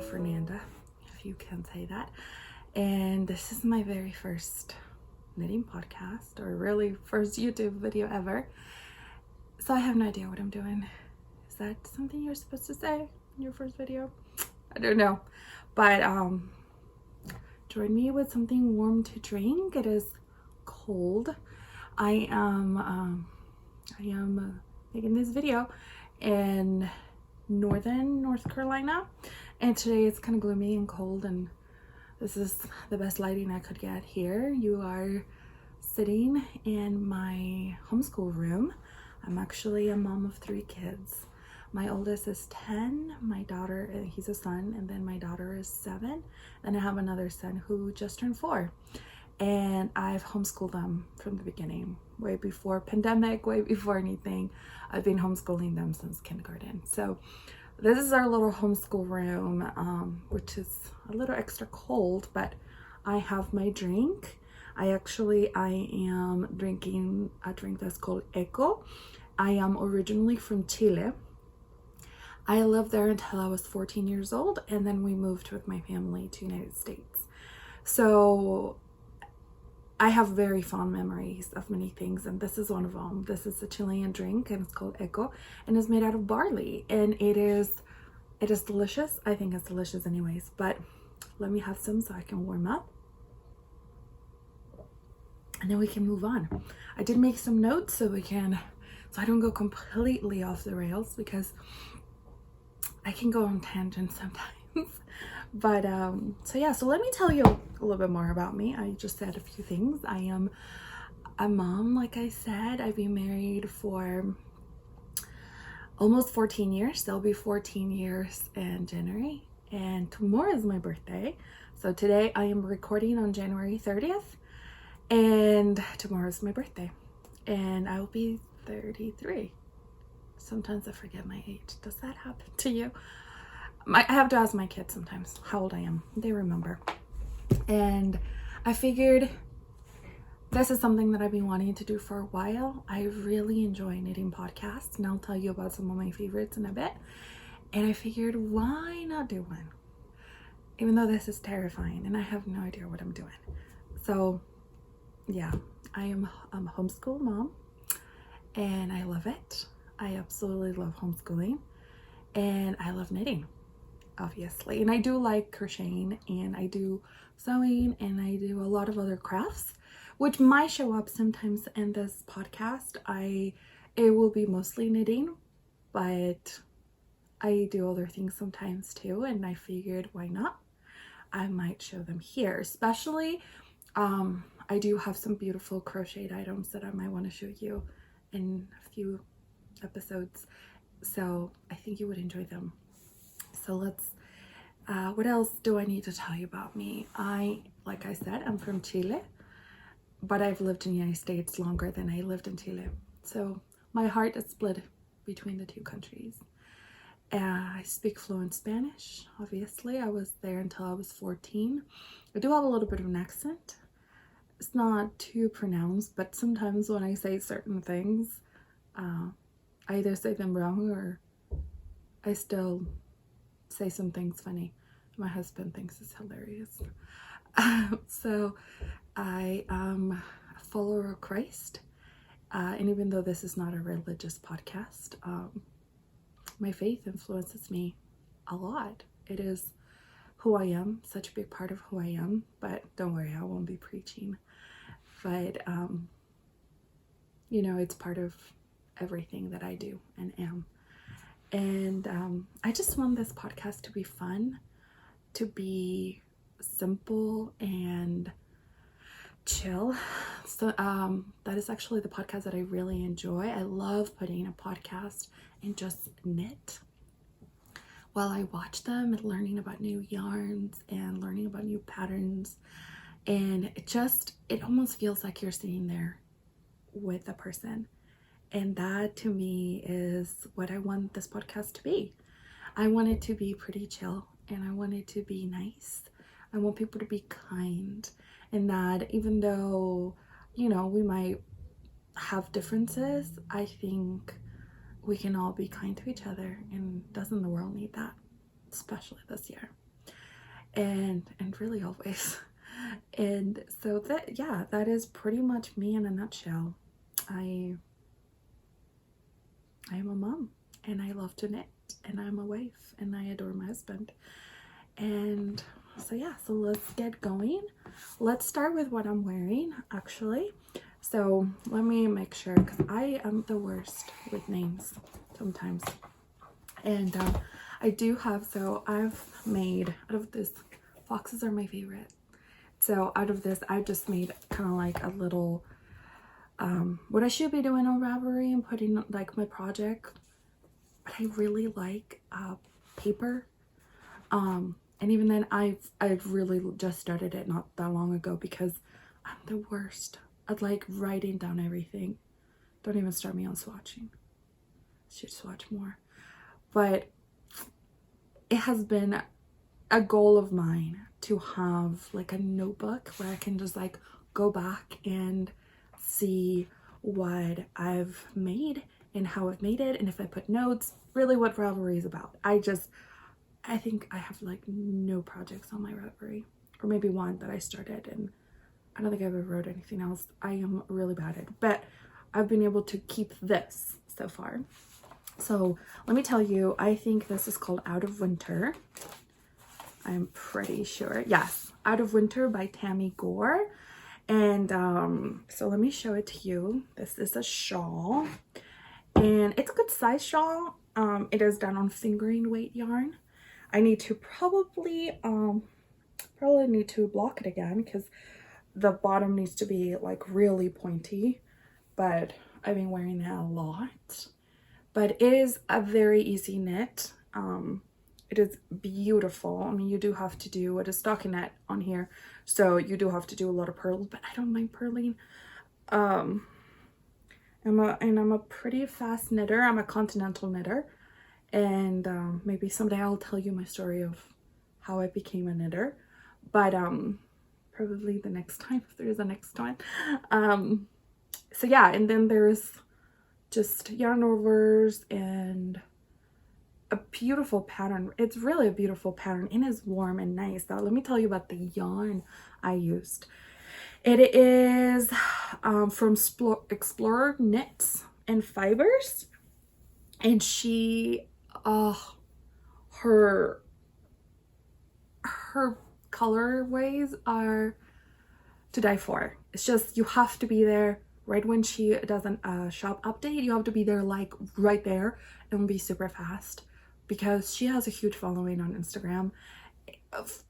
Fernanda, if you can say that. And this is my very first knitting podcast, or really first YouTube video ever. So I have no idea what I'm doing. Is that something you're supposed to say in your first video? I don't know. But join me with something warm to drink. It is cold. I am making this video in northern North Carolina, and today it's kind of gloomy and cold, and this is the best lighting I could get here. You are sitting in my homeschool room. I'm actually a mom of 3 kids. My oldest is 10, my daughter, he's a son, and then my daughter is 7, and I have another son who just turned 4. And I've homeschooled them from the beginning, way before pandemic, way before anything. I've been homeschooling them since kindergarten. So this is our little homeschool room, which is a little extra cold, but I have my drink. I am drinking a drink that's called Eco. I am originally from Chile. I lived there until I was 14 years old, and then we moved with my family to the United States. So I have very fond memories of many things, and this is one of them. This is a Chilean drink, and it's called Eco, and it's made out of barley, and it is delicious. I think it's delicious anyways, but let me have some so I can warm up, and then we can move on. I did make some notes so I don't go completely off the rails, because I can go on tangents sometimes. But so yeah, so let me tell you a little bit more about me. I just said a few things. I am a mom, like I said. I've been married for almost 14 years. There'll be 14 years in January, and tomorrow is my birthday. So today I am recording on January 30th, and tomorrow is my birthday, and I will be 33. Sometimes I forget my age. Does that happen to you? I have to ask my kids sometimes how old I am. They remember. And I figured this is something that I've been wanting to do for a while. I really enjoy knitting podcasts, and I'll tell you about some of my favorites in a bit. And I figured, why not do one? Even though this is terrifying and I have no idea what I'm doing. So yeah, I'm a homeschool mom, and I love it. I absolutely love homeschooling, and I love knitting, obviously. And I do like crocheting, and I do sewing, and I do a lot of other crafts, which might show up sometimes in this podcast. It will be mostly knitting, but I do other things sometimes too, and I figured, why not? I might show them here. Especially I do have some beautiful crocheted items that I might want to show you in a few episodes, so I think you would enjoy them. So let's what else do I need to tell you about me? Like I said, I'm from Chile, but I've lived in the United States longer than I lived in Chile, so my heart is split between the two countries. I speak fluent Spanish. Obviously, I was there until I was 14. I do have a little bit of an accent. It's not too pronounced, but sometimes when I say certain things, I either say them wrong, or I still say some things funny. My husband thinks it's hilarious. So I am a follower of Christ, and even though this is not a religious podcast, my faith influences me a lot. It is who I am, such a big part of who I am. But don't worry, I won't be preaching. But you know, it's part of everything that I do and am. And I just want this podcast to be fun, to be simple and chill. So that is actually the podcast that I really enjoy. I love putting a podcast and just knit while I watch them, and learning about new yarns and learning about new patterns. And it almost feels like you're sitting there with a person. And that to me is what I want this podcast to be. I want it to be pretty chill, and I want it to be nice. I want people to be kind, and that even though, you know, we might have differences, I think we can all be kind to each other. And doesn't the world need that? Especially this year. and really always. And so that, yeah, that is pretty much me in a nutshell. I am a mom, and I love to knit, and I'm a wife, and I adore my husband. And so yeah, so let's get going. Let's start with what I'm wearing, actually. So let me make sure, because I am the worst with names sometimes. And I do have, so I've made, out of this, foxes are my favorite. So out of this, I've just made kind of like a little, what I should be doing on Ravelry and putting like my project. But I really like paper. And even then, I've really just started it not that long ago, because I'm the worst at like writing down everything. Don't even start me on swatching. Should swatch more. But it has been a goal of mine to have like a notebook where I can just like go back and see what I've made and how I've made it, and if I put notes, really what Ravelry is about. I think I have like no projects on my Ravelry, or maybe one that I started, and I don't think I've ever wrote anything else. I am really bad at it, but I've been able to keep this so far. So let me tell you, I think this is called Out of Winter. I'm pretty sure. Yes, Out of Winter by Tamy Gore. And so let me show it to you. This is a shawl, and it's a good size shawl. It is done on fingering weight yarn. I need to probably need to block it again, because the bottom needs to be like really pointy, but I've been wearing it a lot. But it is a very easy knit. It is beautiful. I mean, you do have to do a stockinette on here, so you do have to do a lot of purls, but I don't mind purling. I'm a pretty fast knitter. I'm a continental knitter, and maybe someday I'll tell you my story of how I became a knitter, but probably the next time, if there is a next time. So yeah, and then there's just yarn overs and a beautiful pattern. It's really a beautiful pattern, and it's warm and nice. Now let me tell you about the yarn I used. It is from Explorer Knits and Fibers, and she her colorways are to die for. It's just, you have to be there right when she does a shop update. You have to be there like right there and be super fast, because she has a huge following on Instagram,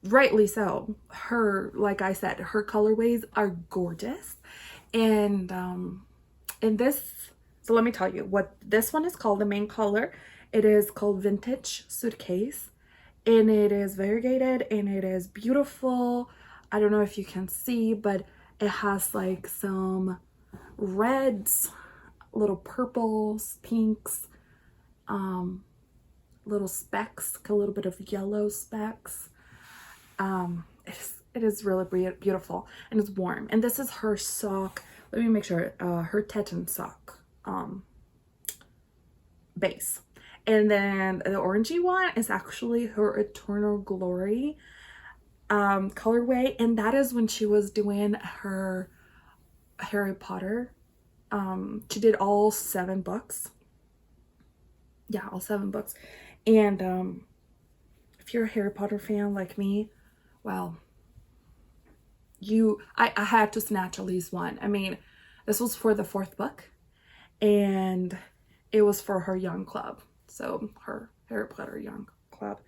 rightly so. Her, like I said, her colorways are gorgeous. And this, so let me tell you what this one is called. The main color, it is called Vintage Suitcase, and it is variegated and it is beautiful. I don't know if you can see, but it has like some reds, little purples, pinks, little specks, a little bit of yellow specks. It is really beautiful, and it's warm. And this is her sock. Let me make sure. Her Teton sock base. And then the orangey one is actually her Eternal Glory colorway, and that is when she was doing her Harry Potter. She did all 7 books. Yeah, all 7 books. And if you're a Harry Potter fan like me, well, I had to snatch at least one. I mean, this was for the 4th book, and it was for her young club. So her Harry Potter young club.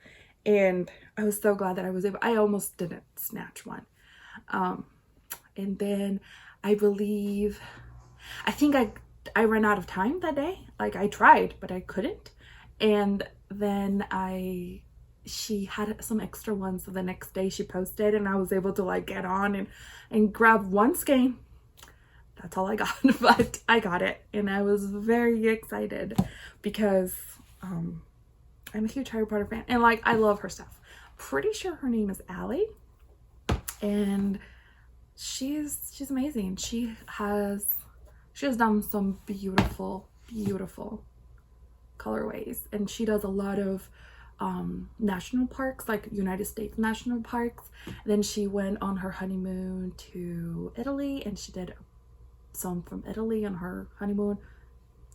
And I was so glad that I was able, I almost didn't snatch one. And then I think I ran out of time that day. Like, I tried, but I couldn't. And then she had some extra ones, so the next day she posted, and I was able to like get on and grab one skein. That's all I got, but I got it, and I was very excited because I'm a huge Harry Potter fan, and like, I love her stuff. Pretty sure her name is Allie, and she's amazing. She has done some beautiful colorways, and she does a lot of national parks, like United States national parks. Then she went on her honeymoon to Italy, and she did some from Italy on her honeymoon.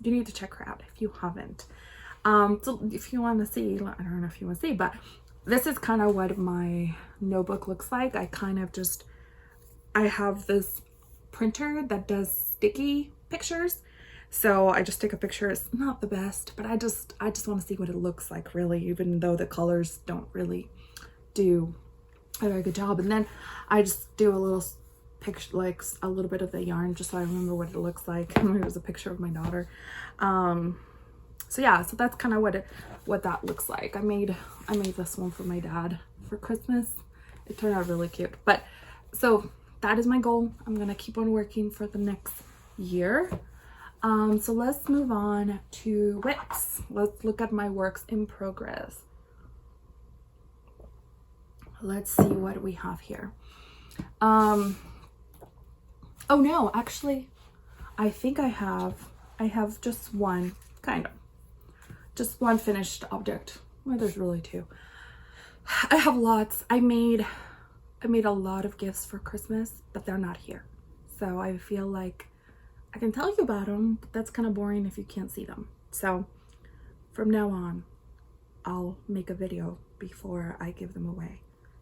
You need to check her out if you haven't. So if you want to see, I don't know if you want to see, but this is kind of what my notebook looks like. I have this printer that does sticky pictures. So I just take a picture. It's not the best, but I just want to see what it looks like, really, even though the colors don't really do a very good job. And then I just do a little picture, like a little bit of the yarn, just so I remember what it looks like. And there's a picture of my daughter. So yeah, so that's kind of what that looks like. I made this one for my dad for Christmas. It turned out really cute. But so that is my goal. I'm gonna keep on working for the next year. So let's move on to WIPs. Let's look at my works in progress. Let's see what we have here. Oh no, actually, I think I have just one, just one finished object. Well, there's really two. I have lots. I made a lot of gifts for Christmas, but they're not here. So I feel like I can tell you about them, but that's kind of boring if you can't see them. So from now on, I'll make a video before I give them away,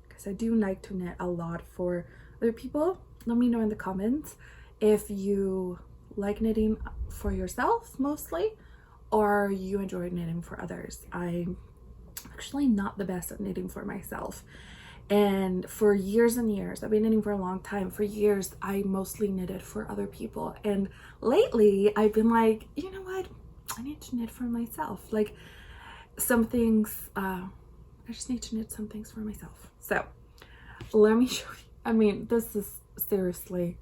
because I do like to knit a lot for other people. Let me know in the comments if you like knitting for yourself mostly, or you enjoy knitting for others. I'm actually not the best at knitting for myself. And for years and years, I've been knitting for a long time. For years, I mostly knitted for other people. And lately, I've been like, you know what? I need to knit for myself. Like some things, I just need to knit some things for myself. So let me show you. I mean, this is seriously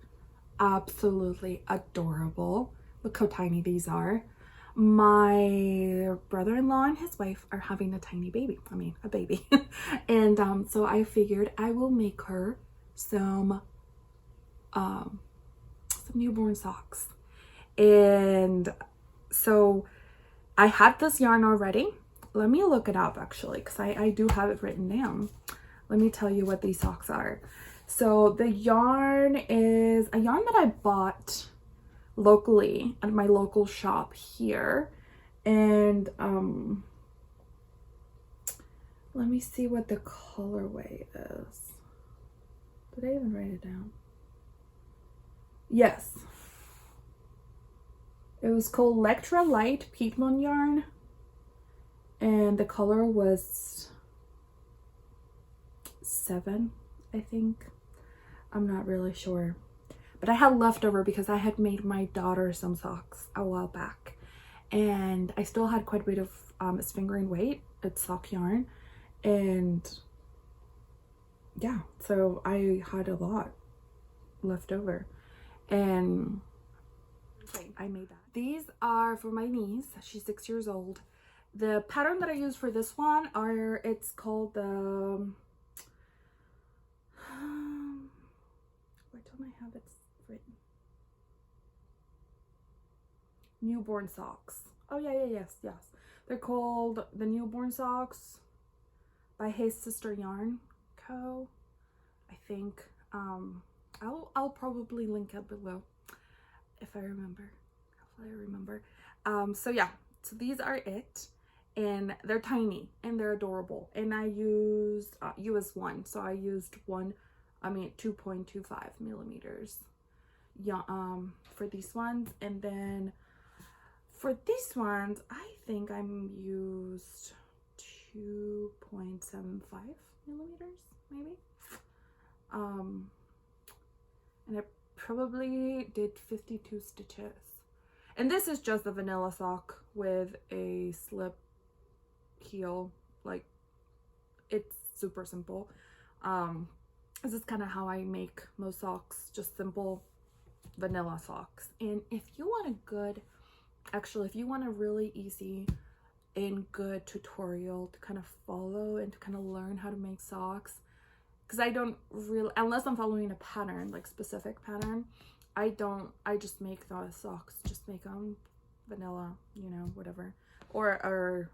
absolutely adorable. Look how tiny these are. My brother-in-law and his wife are having a tiny baby. I mean, a baby. And so I figured I will make her some newborn socks. And so I had this yarn already. Let me look it up actually, because I do have it written down. Let me tell you what these socks are. So the yarn is a yarn that I bought locally at my local shop here. And let me see what the colorway is. Did I even write it down? Yes. It was called Lectra Light Piedmont yarn, and the color was 7, I think. I'm not really sure. But I had leftover because I had made my daughter some socks a while back. And I still had quite a bit of it's fingering weight. It's sock yarn. And yeah, so I had a lot left over. And I made that. These are for my niece. She's 6 years old. The pattern that I use for this one it's called the where don't I have it written? Newborn socks. Oh yeah, yes. They're called the Newborn Socks by Hey Sister Yarn Co. I think. I'll probably link it below if I remember. Hopefully I remember. So yeah, so these are it, and they're tiny and they're adorable. And I used US 1, so I used 2.25 millimeters. Yeah, for these ones, and then for these ones, I think I used 2.75 millimeters, maybe. And I probably did 52 stitches. And this is just a vanilla sock with a slip heel. Like, it's super simple. This is kind of how I make most socks, just simple vanilla socks. And if you want if you want a really easy and good tutorial to kind of follow and to kind of learn how to make socks, because I don't really, unless I'm following a pattern, like specific pattern, I just make the socks, just make them vanilla, you know, whatever. Or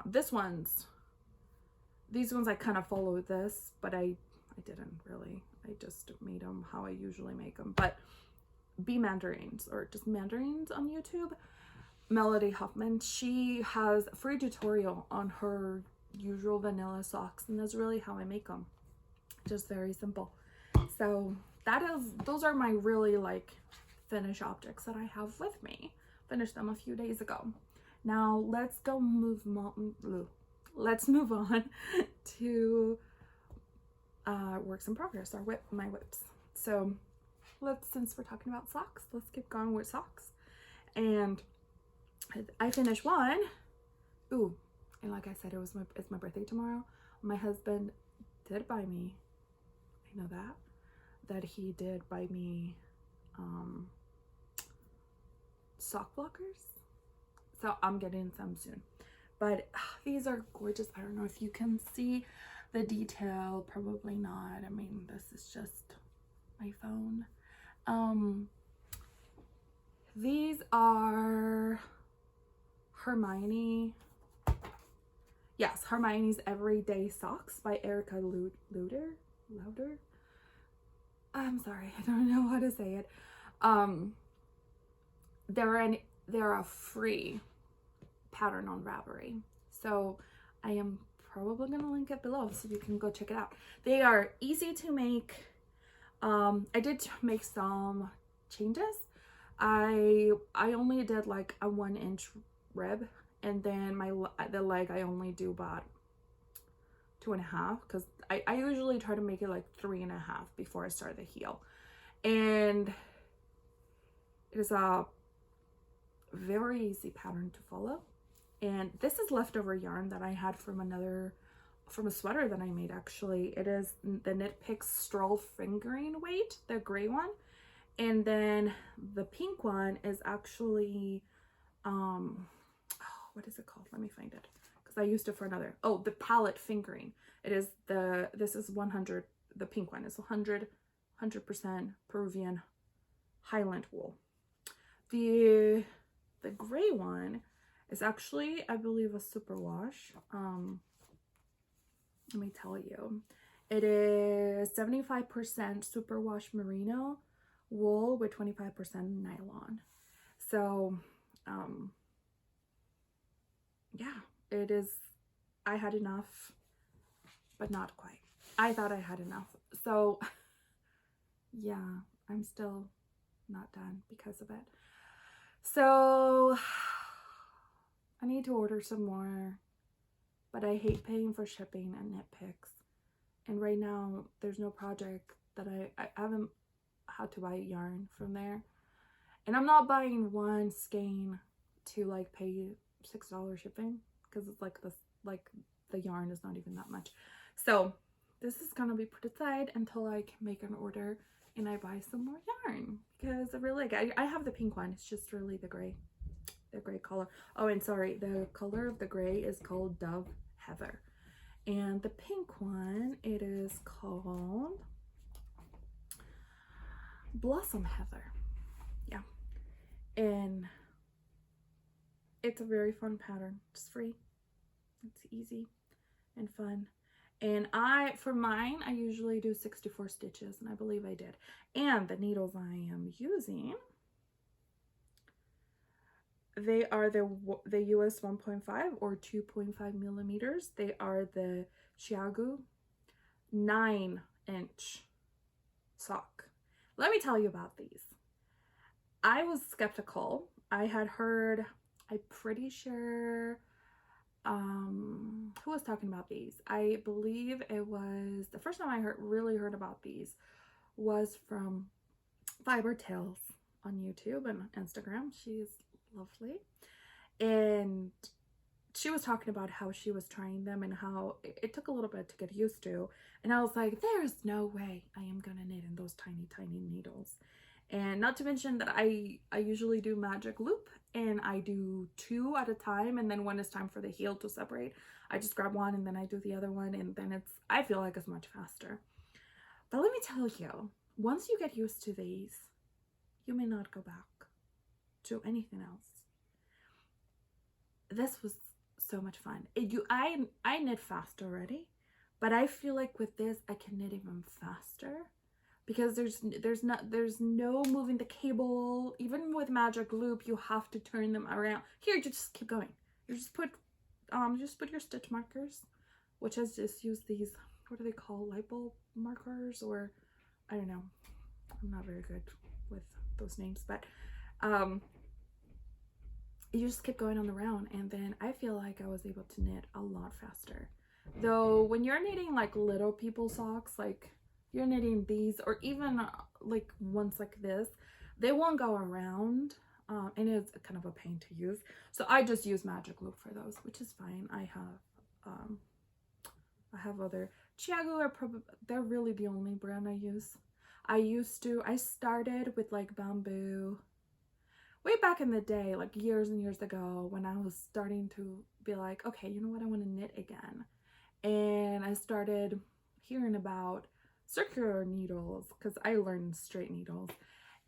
this one's these ones I kind of followed this, but I didn't really. I just made them how I usually make them. But Be Mandarins, or just Mandarins on YouTube. Melody Huffman, she has a free tutorial on her usual vanilla socks, and that's really how I make them. Just very simple. So those are my really like finished objects that I have with me. Finished them a few days ago. Now let's move on to works in progress, my whips. So since we're talking about socks, let's keep going with socks. And I finished one. Ooh, and like I said, it's my birthday tomorrow. My husband did buy me, I know that he did buy me sock blockers. So I'm getting some soon. But these are gorgeous. I don't know if you can see the detail. Probably not. I mean, this is just my phone. These are Hermione. Yes, Hermione's Everyday Socks by Erica Lueder. I'm sorry, I don't know how to say it. They're a free pattern on Ravelry. So I am probably gonna link it below so you can go check it out. They are easy to make. I did make some changes. I only did like a 1-inch rib, and then the leg I only do about 2.5, because I usually try to make it like 3.5 before I start the heel. And it is a very easy pattern to follow. And this is leftover yarn that I had from a sweater that I made, actually. It is the Knit Picks Straw Fingering Weight, the gray one. And then the pink one is actually, what is it called? Let me find it, because I used it for another. Oh, the Palette Fingering. This is 100, the pink one is 100% Peruvian Highland wool. The gray one is actually, I believe, a superwash. Let me tell you, it is 75% superwash merino wool with 25% nylon. So yeah, it is. I had enough, but not quite. I thought I had enough. So yeah, I'm still not done because of it. So I need to order some more, but I hate paying for shipping and Knit Picks. And right now there's no project that I haven't had to buy yarn from there. And I'm not buying one skein to like pay $6 shipping, because it's like this, like the yarn is not even that much. So this is gonna be put aside until I can make an order and I buy some more yarn, because I really like I have the pink one. It's just really the gray color. Oh, and sorry, the color of the gray is called Dove Heather, and the pink one, it is called Blossom Heather. Yeah, and it's a very fun pattern. It's free, it's easy and fun. And for mine, I usually do 64 stitches, and I believe I did. And the needles I am using, they are the US 1.5 or 2.5 millimeters. They are the Xiaogu 9-inch sock. Let me tell you about these. I was skeptical. I had heard, I'm pretty sure, who was talking about these? I believe it was, the first time I really heard about these was from Fiber Tales on YouTube and Instagram. She's lovely, and she was talking about how she was trying them and how it took a little bit to get used to. And I was like, there's no way I am gonna knit in those tiny needles. And not to mention that I usually do magic loop, and I do 2 at a time, and then when it's time for the heel to separate, I just grab one and then I do the other one, and then I feel like it's much faster. But let me tell you, once you get used to these, you may not go back to anything else. This was so much fun. I knit fast already, But I feel like with this, I can knit even faster because there's no moving the cable. Even with magic loop, you have to turn them around. Here, you just keep going. You just put your stitch markers, which is just use these, what do they call, light bulb markers, or I don't know. I'm not very good with those names, but you just keep going on the round, and then I feel like I was able to knit a lot faster. Though when you're knitting like little people socks, like you're knitting these, or even like ones like this, they won't go around, and it's kind of a pain to use. So I just use magic loop for those, which is fine. I have other Chiago are probably, they're really the only brand I use. I started with like bamboo way back in the day, like years and years ago, when I was starting to be like, okay, you know what, I want to knit again. And I started hearing about circular needles because I learned straight needles,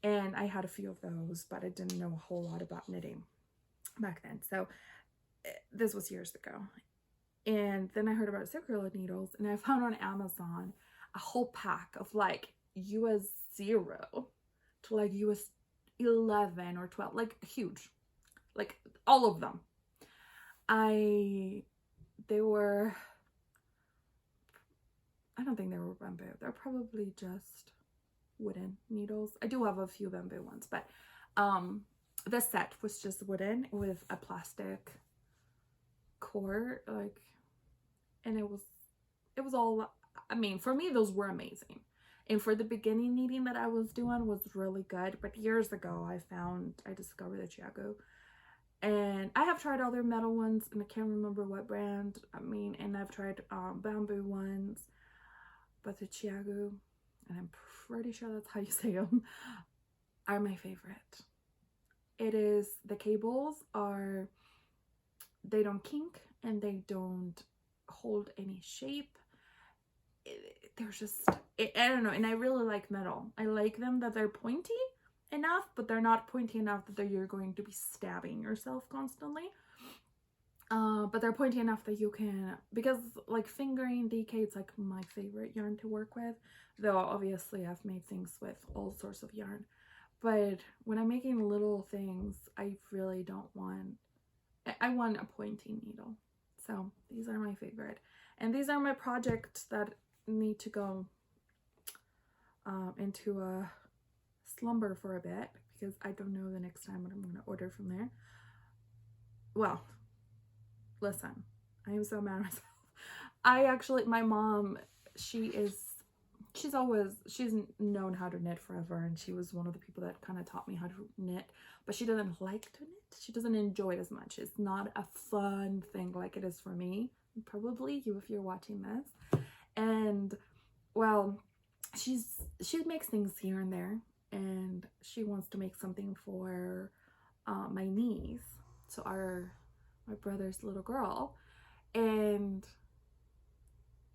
and I had a few of those, but I didn't know a whole lot about knitting back then. So this was years ago. And then I heard about circular needles, and I found on Amazon a whole pack of like US 0 to like US 11 or 12, like huge, like all of them. I don't think they were bamboo. They're probably just wooden needles. I do have a few bamboo ones, but the set was just wooden with a plastic core, like, and it was all, I mean, for me those were amazing, and for the beginning knitting that I was doing was really good. But years ago I discovered the Chiago, and I have tried other metal ones, and I can't remember what brand, I mean, and I've tried bamboo ones, but the Chiago, and I'm pretty sure that's how you say them, are my favorite. It is, the cables are, they don't kink and they don't hold any shape. They're just, I don't know, and I really like metal. I like them that they're pointy enough, but they're not pointy enough that you're going to be stabbing yourself constantly. But they're pointy enough that you can, because like fingering DK, it's like my favorite yarn to work with, though obviously I've made things with all sorts of yarn. But when I'm making little things, I really don't want, I want a pointy needle. So these are my favorite, and these are my projects that need to go into a slumber for a bit, because I don't know the next time what I'm going to order from there. Well, listen, I am so mad at myself. My mom, she's known how to knit forever, and she was one of the people that kind of taught me how to knit, but she doesn't like to knit. She doesn't enjoy it as much. It's not a fun thing like it is for me, probably you if you're watching this. And well, she makes things here and there, and she wants to make something for my niece, so my brother's little girl, and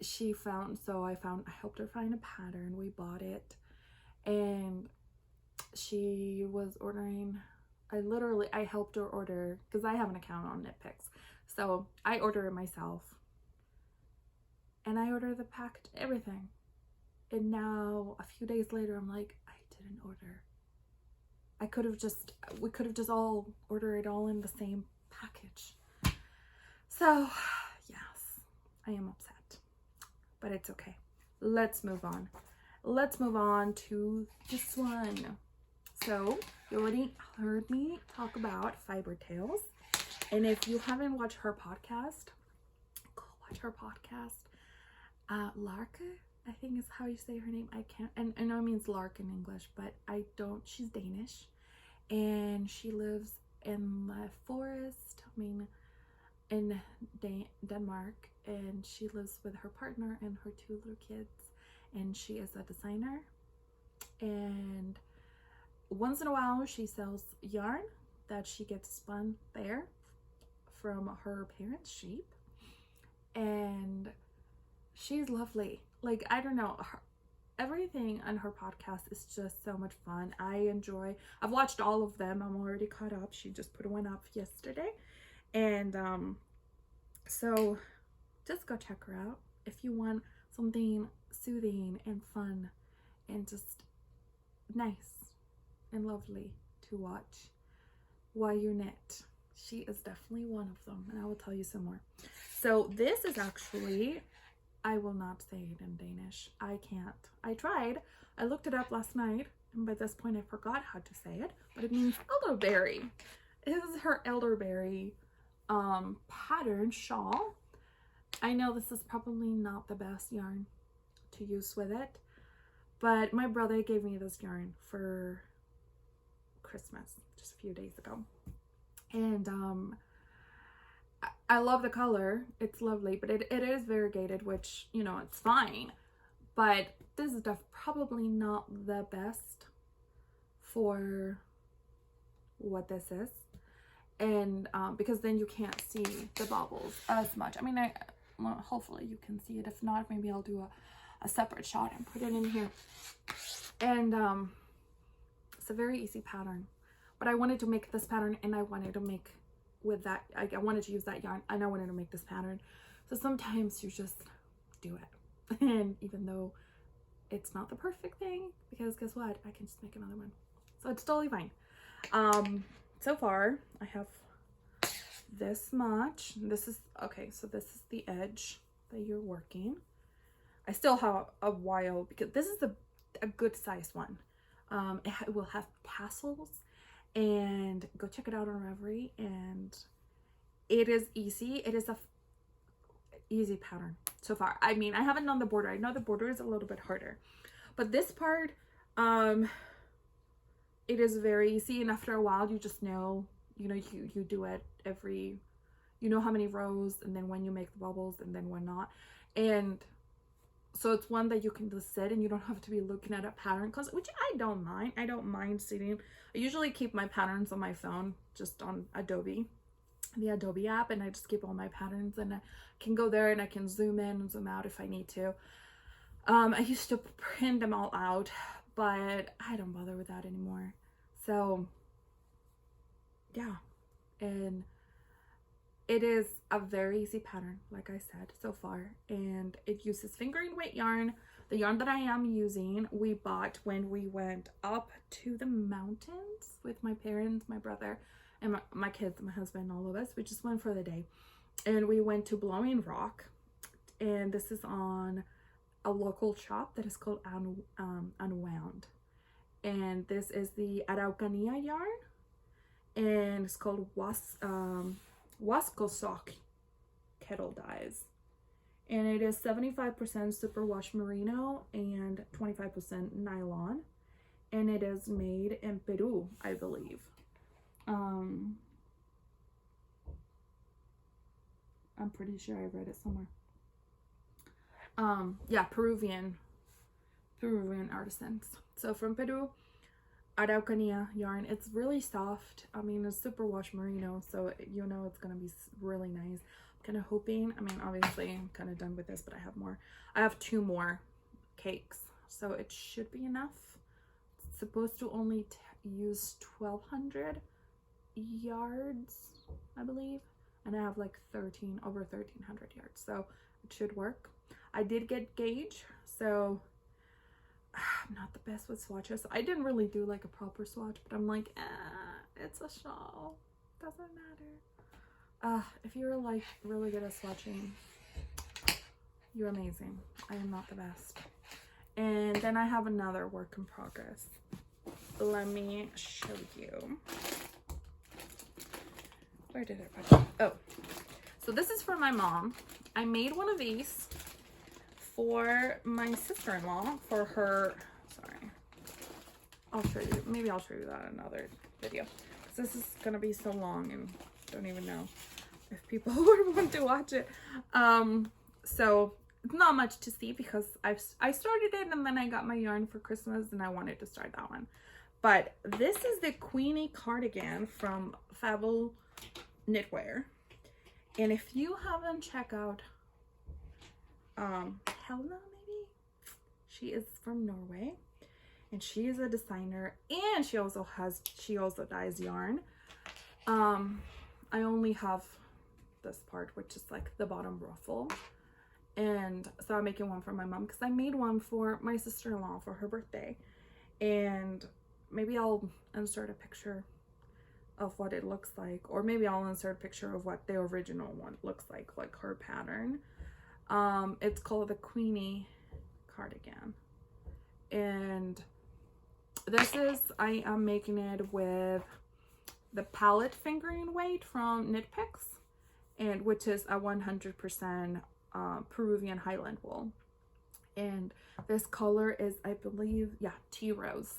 I helped her find a pattern. We bought it, and she was ordering. I helped her order, because I have an account on KnitPicks, so I order it myself, and I order the package, everything, and now a few days later I'm like, I didn't order. We could have just all ordered it all in the same package. So yes, I am upset, but it's okay. Let's move on. Let's move on to this one. So you already heard me talk about Fiber Tales, and if you haven't watched her podcast, go watch her podcast. Larke, I think is how you say her name. I can't, and I know it means lark in English, but she's Danish, and she lives in the forest, I mean, in Denmark, and she lives with her partner and her 2 little kids, and she is a designer, and once in a while she sells yarn that she gets spun there from her parents' sheep, and she's lovely. Like, I don't know, everything on her podcast is just so much fun. I've watched all of them. I'm already caught up. She just put one up yesterday, and so just go check her out. if you want something soothing and fun and just nice and lovely to watch while you knit, she is definitely one of them, and I will tell you some more. So this is actually, I will not say it in Danish. I can't. I tried. I looked it up last night, and by this point I forgot how to say it, but it means elderberry. This is her elderberry pattern shawl. I know this is probably not the best yarn to use with it, but my brother gave me this yarn for Christmas just a few days ago, and I love the color. It's lovely, but it is variegated, which, you know, it's fine, but this is probably not the best for what this is, and because then you can't see the bobbles as much. I mean, well, hopefully you can see it. If not, maybe I'll do a separate shot and put it in here. And it's a very easy pattern, but I wanted to make this pattern, and I wanted to make with that, I wanted to use that yarn, and I wanted to make this pattern. So sometimes you just do it, and even though it's not the perfect thing, because guess what, I can just make another one, so it's totally fine. So far I have this much. This is okay, so this is the edge that you're working. I still have a while because this is a good size one. It will have tassels, and go check it out on Ravelry, and it is easy. It is a easy pattern so far. I mean, I haven't done the border. I know the border is a little bit harder, but this part, it is very easy, and after a while you just know, you know, you do it every, you know how many rows, and then when you make the bubbles, and then when not. And so it's one that you can just sit, and you don't have to be looking at a pattern, which I don't mind. I don't mind sitting. I usually keep my patterns on my phone, just on Adobe, the Adobe app, and I just keep all my patterns, and I can go there and I can zoom in and zoom out if I need to. I used to print them all out, but I don't bother with that anymore. So yeah, and it is a very easy pattern, like I said, so far, and it uses fingering weight yarn. The yarn that I am using, we bought when we went up to the mountains with my parents, my brother, and my kids, my husband, all of us. We just went for the day, and we went to Blowing Rock, and this is on a local shop that is called Unwound, and this is the Araucania yarn, and it's called Waskosok kettle dyes, and it is 75% superwash merino and 25% nylon, and it is made in Peru, I believe. I'm pretty sure I read it somewhere. Yeah, Peruvian artisans. So from Peru, Araucania yarn. It's really soft. I mean, it's superwash merino, so you know it's gonna be really nice. I'm kind of hoping, I mean, obviously I'm kind of done with this, but I have more. I have 2 more cakes, so it should be enough. It's supposed to only use 1,200 yards, I believe, and I have like over 1,300 yards, so it should work. I did get gauge, so I'm not the best with swatches. I didn't really do like a proper swatch, but I'm like, it's a shawl, doesn't matter. If you're like really good at swatching, you're amazing. I am not the best. And then I have another work in progress. Let me show you. Where did I put it? Oh, so this is for my mom. I made one of these for my sister-in-law, for her, sorry, I'll show you, maybe I'll show you that in another video, because this is gonna be so long and don't even know if people would want to watch it. So it's not much to see because I started it, and then I got my yarn for Christmas, and I wanted to start that one. But this is the Queenie cardigan from Fabel Knitwear, and if you haven't checked out Helena, maybe, she is from Norway, and she is a designer, and she also dyes yarn. I only have this part, which is like the bottom ruffle, And so I'm making one for my mom because I made one for my sister-in-law for her birthday. And maybe I'll insert a picture of what it looks like, or maybe I'll insert a picture of what the original one looks like her pattern. It's called the Queenie cardigan, and this is, I am making it with the palette fingering weight from Knitpicks, and which is a 100% Peruvian Highland wool. And this color is, I believe, yeah, tea rose.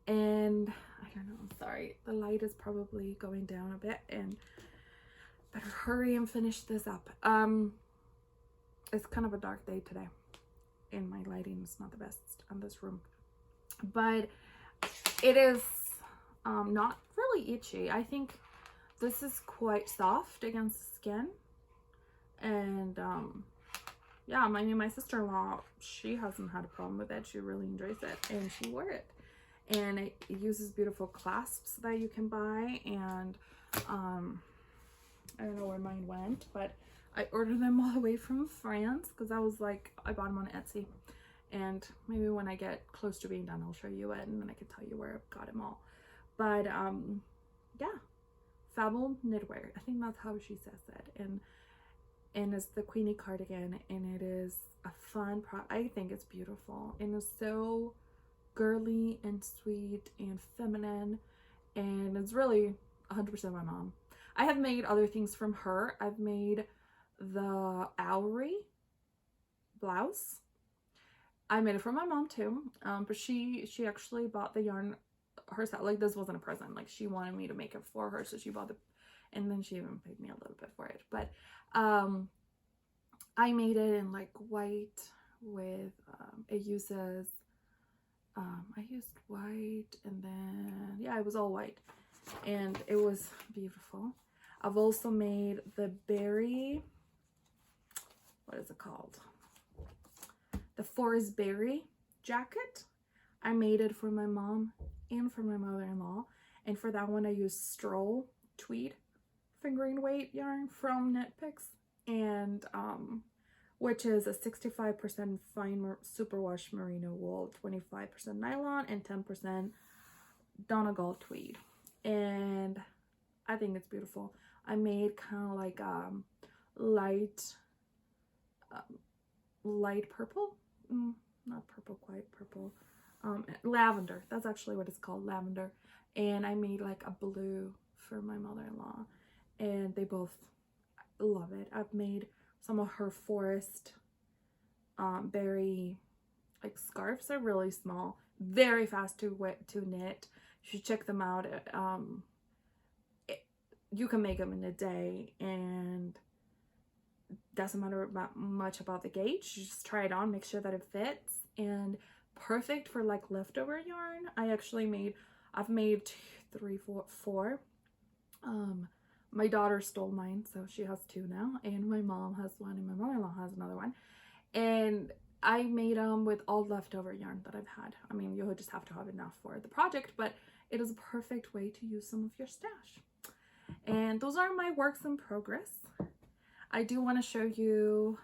And I don't know, sorry, the light is probably going down a bit, and better hurry and finish this up. It's kind of a dark day today, and my lighting is not the best in this room, but it is not really itchy. I think this is quite soft against the skin, and yeah, I mean, my sister-in-law, she hasn't had a problem with it. She really enjoys it, and she wore it. And it uses beautiful clasps that you can buy, and I don't know where mine went, but I ordered them all the way from France because I was like, I bought them on Etsy, and maybe when I get close to being done, I'll show you it, and then I can tell you where I got them all. But yeah, Fabel Knitwear, I think that's how she says it, and it's the Queenie cardigan, and it is a fun I think it's beautiful, and it's so girly and sweet and feminine, and it's really 100% my mom. I have made other things from her. I've made the Owlery blouse. I made it for my mom too, but she actually bought the yarn herself. Like, this wasn't a present, like she wanted me to make it for her, so she bought and then she even paid me a little bit for it. But I made it in like white with it uses I used white, and then yeah, it was all white, and it was beautiful. I've also made the berry, what is it called, the forest berry jacket. I made it for my mom and for my mother-in-law, and for that one I used straw tweed fingering weight yarn from Knitpicks, and which is a 65% fine superwash merino wool, 25% nylon, and 10% Donegal tweed. And I think it's beautiful. I made kind of like light purple, not purple, quite purple, lavender. That's actually what it's called, lavender. And I made like a blue for my mother-in-law, and they both love it. I've made some of her forest berry like scarves. Are really small, very fast to knit. You should check them out. You can make them in a day, and doesn't matter much about the gauge. You just try it on, make sure that it fits, and perfect for like leftover yarn. I've made 4. My daughter stole mine, so she has 2 now, and my mom has one, and my mother-in-law has another one. And I made them with all leftover yarn that I've had. I mean, you'll just have to have enough for the project, but it is a perfect way to use some of your stash. And those are my works in progress. I do want to show you,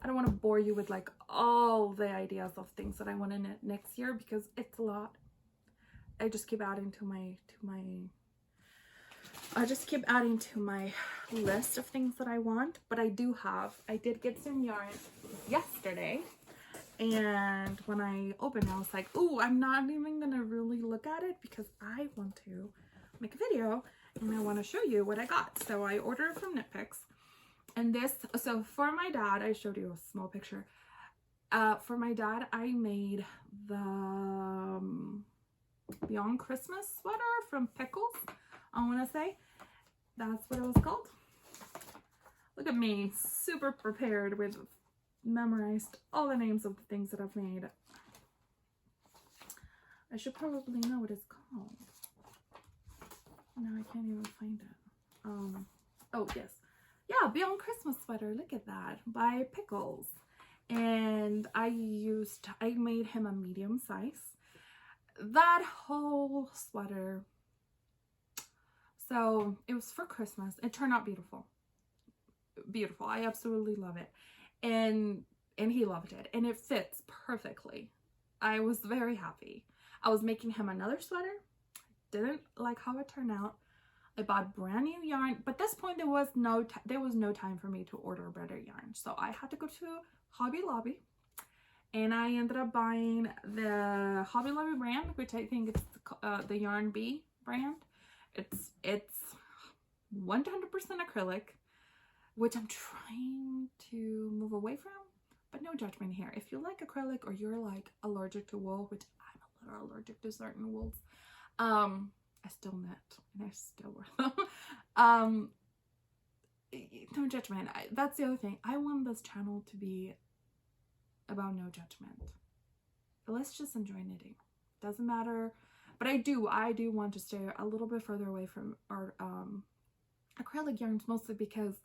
I don't want to bore you with like all the ideas of things that I want to knit next year, because it's a lot. I just keep adding to my list of things that I want. But I did get some yarn yesterday, and when I opened it, I was like, oh, I'm not even gonna really look at it because I want to make a video and I want to show you what I got. So I ordered it from Knitpicks, and so for my dad, I showed you a small picture. For my dad, I made the Beyond Christmas sweater from Pickles. I want to say that's what it was called. Look at me, super prepared, with memorized all the names of the things that I've made. I should probably know what it's called. No, I can't even find it. Oh yes, yeah, Beyond Christmas sweater. Look at that, by Pickles. And I made him a medium size. That whole sweater, so it was for Christmas. It turned out beautiful. I absolutely love it. and he loved it, and it fits perfectly. I was very happy. I was making him another sweater. Didn't like how it turned out. I bought brand new yarn, but at this point there was no time for me to order better yarn, so I had to go to Hobby Lobby, and I ended up buying the Hobby Lobby brand, which I think it's the Yarn Bee brand. It's 100% acrylic, which I'm trying to move away from, but no judgment here. If you like acrylic or you're like allergic to wool, which I'm a little allergic to certain wools, I still knit and I still wear them. No judgment. That's the other thing. I want this channel to be about no judgment. Let's just enjoy knitting. Doesn't matter. But I do want to stay a little bit further away from our acrylic yarns, mostly because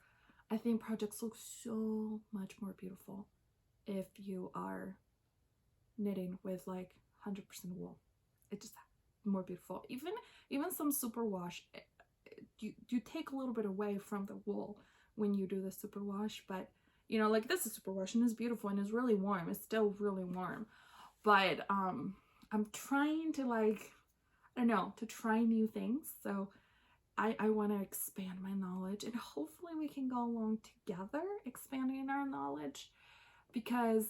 I think projects look so much more beautiful if you are knitting with like 100% wool. It's just more beautiful. Even some superwash, you take a little bit away from the wool when you do the superwash, but you know, like this is superwash and it's beautiful and it's really warm. It's still really warm, but I'm trying to, like, I don't know, to try new things. So I want to expand my knowledge, and hopefully we can go along together expanding our knowledge, because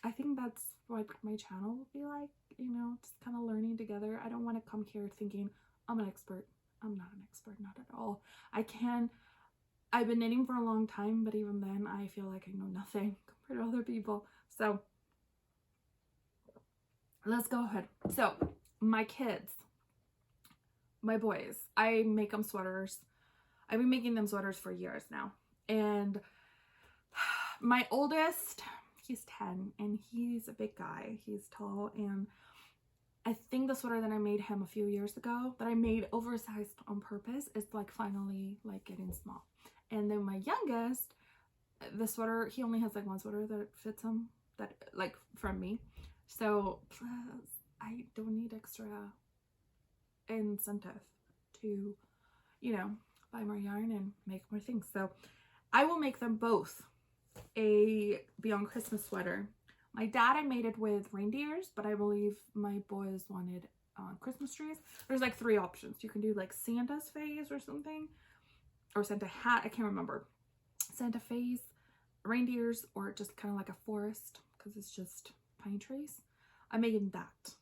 I think that's what my channel will be like, you know, just kind of learning together. I don't want to come here thinking I'm an expert. I'm not an expert, not at all. I've been knitting for a long time, but even then I feel like I know nothing compared to other people. So let's go ahead. So my kids, my boys, I make them sweaters. I've been making them sweaters for years now. And my oldest, he's 10 and he's a big guy. He's tall, and I think the sweater that I made him a few years ago, that I made oversized on purpose, is like finally like getting small. And then my youngest, the sweater, he only has like one sweater that fits him, that like from me. So I don't need extra incentive to, you know, buy more yarn and make more things. So I will make them both a Beyond Christmas sweater. My dad, I made it with reindeers, but I believe my boys wanted Christmas trees. There's like 3 options. You can do like Santa's face or something, or Santa hat, I can't remember. Santa face, reindeers, or just kind of like a forest, because it's just pine trees. I'm making that.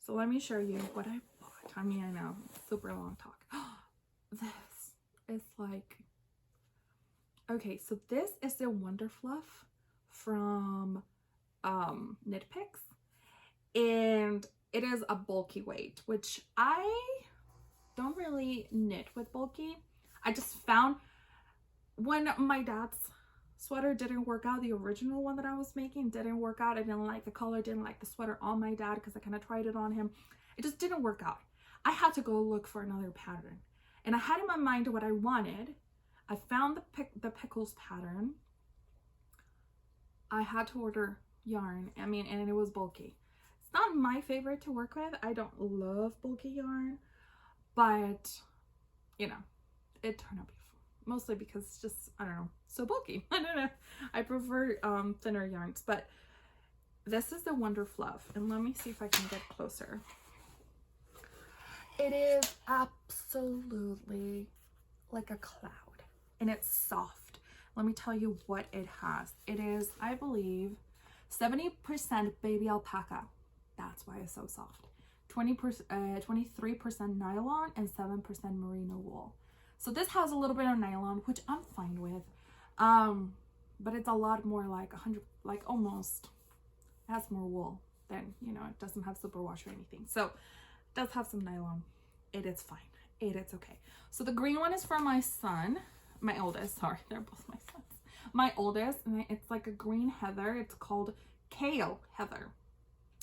So let me show you what I bought. I mean, I know, super long talk. This is like, okay, so this is the Wonder Fluff from Knit Picks, and it is a bulky weight, which I don't really knit with bulky. I just found when my dad's sweater didn't work out, the original one that I was making didn't work out. I didn't like the color, didn't like the sweater on my dad, because I kind of tried it on him. It just didn't work out. I had to go look for another pattern, and I had in my mind what I wanted. I found the Pickles pattern. I had to order yarn, I mean, and it was bulky. It's not my favorite to work with. I don't love bulky yarn, but you know, it turned out beautiful. Mostly because it's just, I don't know, so bulky. I don't know. I prefer thinner yarns, but this is the Wonder Fluff, and let me see if I can get closer. It is absolutely like a cloud, and it's soft. Let me tell you what it has. It is, I believe, 70% baby alpaca. That's why it's so soft. 23% nylon and 7% merino wool. So this has a little bit of nylon, which I'm fine with, but it's a lot more like 100, like almost has more wool than, you know, it doesn't have superwash or anything. So it does have some nylon. It is fine. It is okay. So the green one is for my son, my oldest. Sorry, they're both my sons. My oldest, and it's like a green heather. It's called Kale Heather.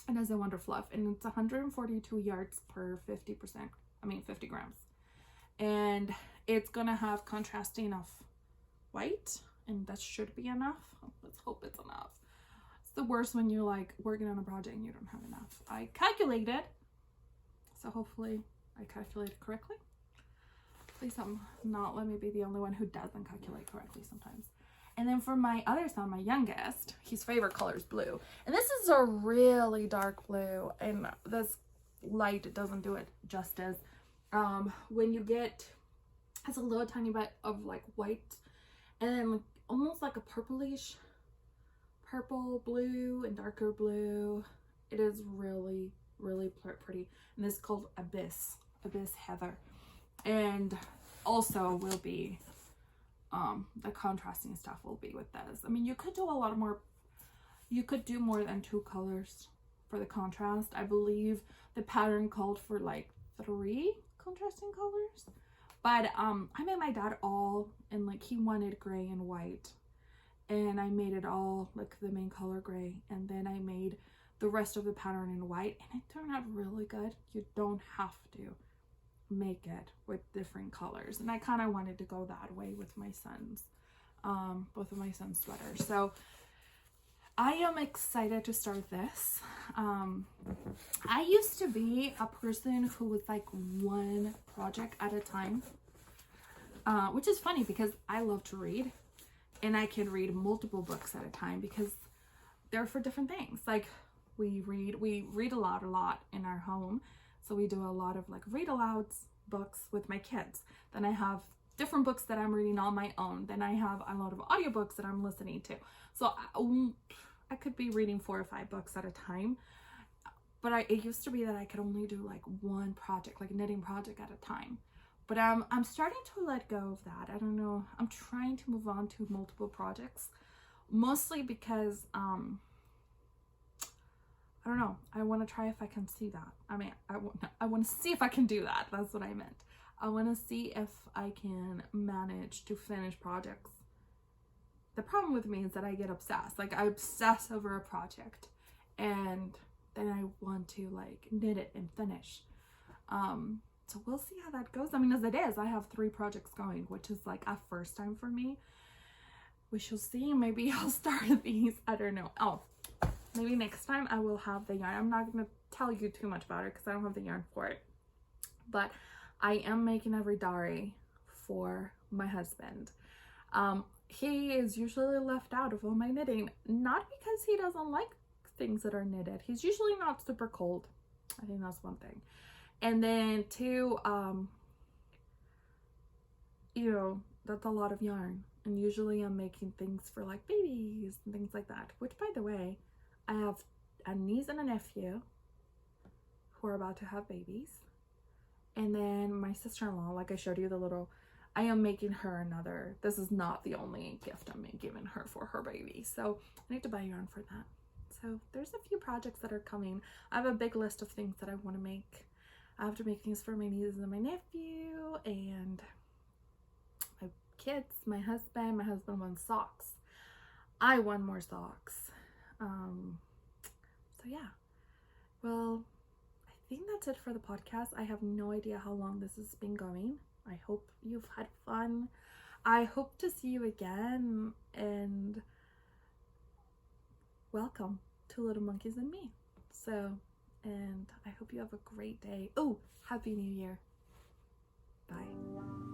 It is a Wonder Fluff, and it's 142 yards per 50 grams. And it's gonna have contrasting of white, and that should be enough. Let's hope it's enough. It's the worst when you're like working on a project and you don't have enough. I calculated, so hopefully I calculated correctly. Please let me be the only one who doesn't calculate correctly sometimes. And then for my other son, my youngest, his favorite color is blue. And this is a really dark blue, and this light doesn't do it justice. When you get, it's a little tiny bit of like white, and then almost like a purplish, purple, blue, and darker blue. It is really, really pretty. And this is called Abyss Heather. And also will be, the contrasting stuff will be with this. I mean, you could do a lot more, you could do more than 2 colors for the contrast. I believe the pattern called for like 3 contrasting colors. But I made my dad all, and like he wanted gray and white. And I made it all like the main color gray. And then I made the rest of the pattern in white. And it turned out really good. You don't have to make it with different colors. And I kind of wanted to go that way with my sons. Both of my son's sweaters. So I am excited to start this. I used to be a person who was like one project at a time, which is funny because I love to read, and I can read multiple books at a time because they're for different things. Like we read a lot in our home, so we do a lot of like read alouds books with my kids. Then I have different books that I'm reading on my own. Then I have a lot of audiobooks that I'm listening to. So I could be reading 4 or 5 books at a time. But it used to be that I could only do like one project, like a knitting project at a time. But I'm starting to let go of that. I don't know. I'm trying to move on to multiple projects, mostly because I don't know. I want to try if I can see that. I mean, I want to see if I can do that. That's what I meant. I want to see if I can manage to finish projects. The problem with me is that I get obsessed. Like I obsess over a project, and then I want to like knit it and finish. So we'll see how that goes. I mean, as it is, I have 3 projects going, which is like a first time for me. We shall see. Maybe I'll start these. I don't know. Oh, maybe next time I will have the yarn. I'm not going to tell you too much about it because I don't have the yarn for it. But I am making a Riddari for my husband. He is usually left out of all my knitting, not because he doesn't like things that are knitted. He's usually not super cold. I think that's one thing. And then 2, you know, that's a lot of yarn. And usually I'm making things for like babies and things like that. Which, by the way, I have a niece and a nephew who are about to have babies. And then my sister-in-law, like I showed you the little, I am making her another. This is not the only gift I'm giving her for her baby. So I need to buy yarn for that. So there's a few projects that are coming. I have a big list of things that I want to make. I have to make things for my nieces and my nephew and my kids, my husband. My husband wants socks. I want more socks. So yeah. Well, I think that's it for the podcast. I have no idea how long this has been going. I hope you've had fun. I hope to see you again, and welcome to Little Monkeys and Me. So, and I hope you have a great day. Oh, Happy New Year. Bye.